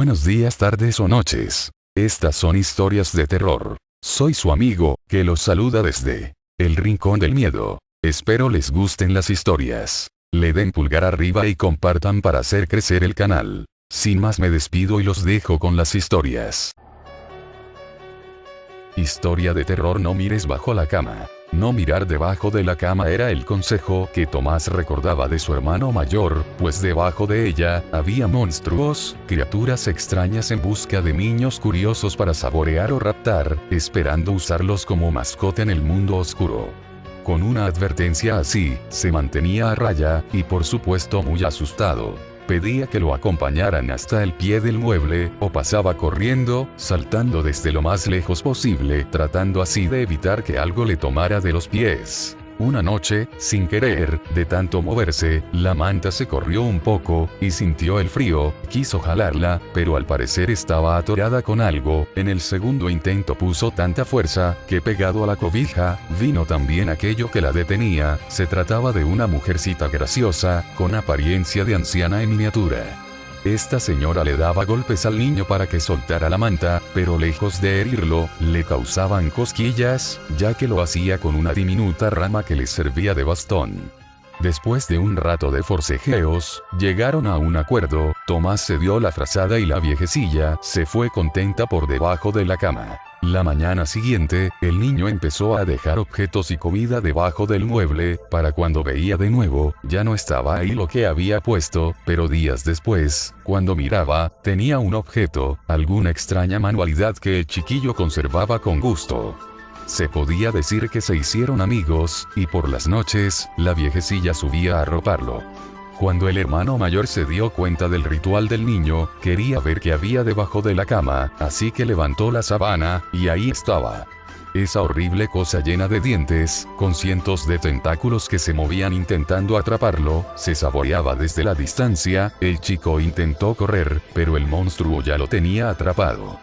Buenos días, tardes o noches. Estas son historias de terror. Soy su amigo, que los saluda desde el Rincón del Miedo. Espero les gusten las historias. Le den pulgar arriba y compartan para hacer crecer el canal. Sin más me despido y los dejo con las historias. Historia de terror: no mires bajo la cama. No mirar debajo de la cama era el consejo que Tomás recordaba de su hermano mayor, pues debajo de ella había monstruos, criaturas extrañas en busca de niños curiosos para saborear o raptar, esperando usarlos como mascota en el mundo oscuro. Con una advertencia así, se mantenía a raya, y por supuesto muy asustado. Pedía que lo acompañaran hasta el pie del mueble, o pasaba corriendo, saltando desde lo más lejos posible, tratando así de evitar que algo le tomara de los pies. Una noche, sin querer, de tanto moverse, la manta se corrió un poco, y sintió el frío. Quiso jalarla, pero al parecer estaba atorada con algo. En el segundo intento puso tanta fuerza, que pegado a la cobija, vino también aquello que la detenía. Se trataba de una mujercita graciosa, con apariencia de anciana en miniatura. Esta señora le daba golpes al niño para que soltara la manta, pero lejos de herirlo, le causaban cosquillas, ya que lo hacía con una diminuta rama que les servía de bastón. Después de un rato de forcejeos, llegaron a un acuerdo. Tomás se dio la frazada y la viejecilla se fue contenta por debajo de la cama. La mañana siguiente, el niño empezó a dejar objetos y comida debajo del mueble. Para cuando veía de nuevo, ya no estaba ahí lo que había puesto, pero días después, cuando miraba, tenía un objeto, alguna extraña manualidad que el chiquillo conservaba con gusto. Se podía decir que se hicieron amigos, y por las noches, la viejecilla subía a arroparlo. Cuando el hermano mayor se dio cuenta del ritual del niño, quería ver qué había debajo de la cama, así que levantó la sábana, y ahí estaba. Esa horrible cosa llena de dientes, con cientos de tentáculos que se movían intentando atraparlo, se saboreaba desde la distancia. El chico intentó correr, pero el monstruo ya lo tenía atrapado,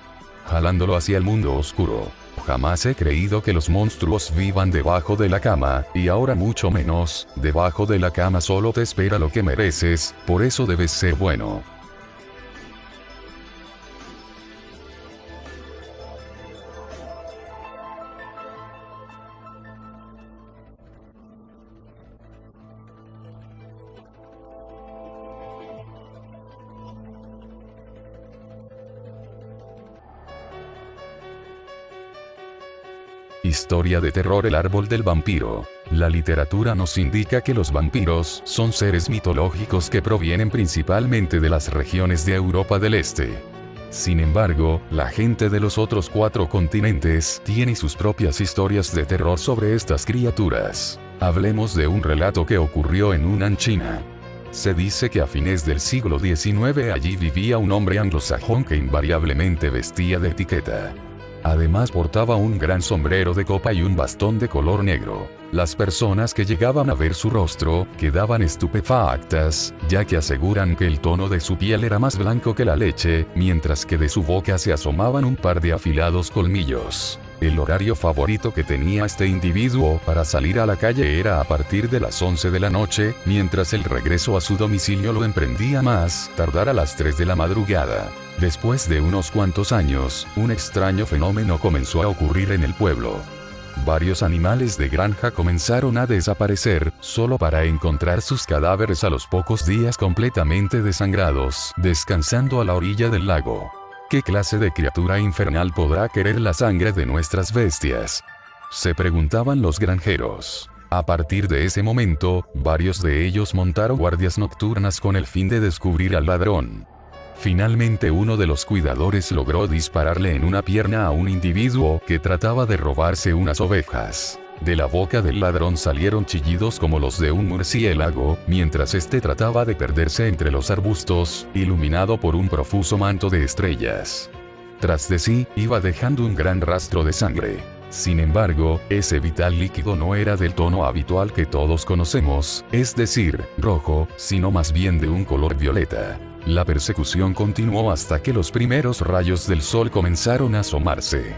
jalándolo hacia el mundo oscuro. Jamás he creído que los monstruos vivan debajo de la cama, y ahora mucho menos. Debajo de la cama solo te espera lo que mereces, por eso debes ser bueno. Historia de terror: el árbol del vampiro. La literatura nos indica que los vampiros son seres mitológicos que provienen principalmente de las regiones de Europa del Este. Sin embargo, la gente de los otros 4 continentes tiene sus propias historias de terror sobre estas criaturas. Hablemos de un relato que ocurrió en Hunan, China. Se dice que a fines del siglo XIX allí vivía un hombre anglosajón que invariablemente vestía de etiqueta. Además portaba un gran sombrero de copa y un bastón de color negro. Las personas que llegaban a ver su rostro quedaban estupefactas, ya que aseguran que el tono de su piel era más blanco que la leche, mientras que de su boca se asomaban un par de afilados colmillos. El horario favorito que tenía este individuo para salir a la calle era a partir de las 11 de la noche, mientras el regreso a su domicilio lo emprendía más tardar a las 3 de la madrugada. Después de unos cuantos años, un extraño fenómeno comenzó a ocurrir en el pueblo. Varios animales de granja comenzaron a desaparecer, solo para encontrar sus cadáveres a los pocos días completamente desangrados, descansando a la orilla del lago. ¿Qué clase de criatura infernal podrá querer la sangre de nuestras bestias?, se preguntaban los granjeros. A partir de ese momento, varios de ellos montaron guardias nocturnas con el fin de descubrir al ladrón. Finalmente uno de los cuidadores logró dispararle en una pierna a un individuo que trataba de robarse unas ovejas. De la boca del ladrón salieron chillidos como los de un murciélago, mientras este trataba de perderse entre los arbustos, iluminado por un profuso manto de estrellas. Tras de sí, iba dejando un gran rastro de sangre. Sin embargo, ese vital líquido no era del tono habitual que todos conocemos, es decir, rojo, sino más bien de un color violeta. La persecución continuó hasta que los primeros rayos del sol comenzaron a asomarse.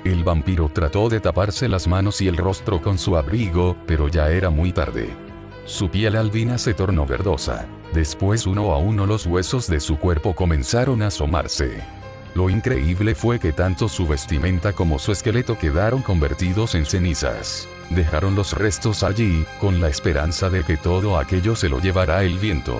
El vampiro trató de taparse las manos y el rostro con su abrigo, pero ya era muy tarde. Su piel albina se tornó verdosa. Después uno a uno los huesos de su cuerpo comenzaron a asomarse. Lo increíble fue que tanto su vestimenta como su esqueleto quedaron convertidos en cenizas. Dejaron los restos allí, con la esperanza de que todo aquello se lo llevará el viento.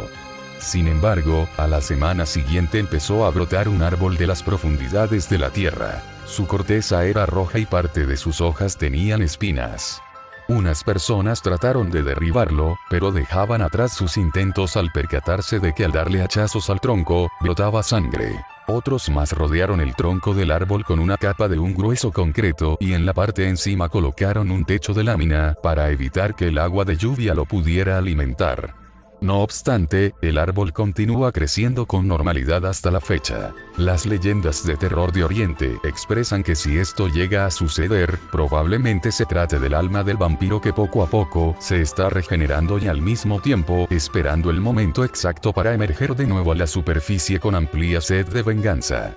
Sin embargo, a la semana siguiente empezó a brotar un árbol de las profundidades de la tierra. Su corteza era roja y parte de sus hojas tenían espinas. Unas personas trataron de derribarlo, pero dejaban atrás sus intentos al percatarse de que al darle hachazos al tronco, brotaba sangre. Otros más rodearon el tronco del árbol con una capa de un grueso concreto y en la parte encima colocaron un techo de lámina para evitar que el agua de lluvia lo pudiera alimentar. No obstante, el árbol continúa creciendo con normalidad hasta la fecha. Las leyendas de terror de Oriente expresan que si esto llega a suceder, probablemente se trate del alma del vampiro que poco a poco se está regenerando y al mismo tiempo esperando el momento exacto para emerger de nuevo a la superficie con amplia sed de venganza.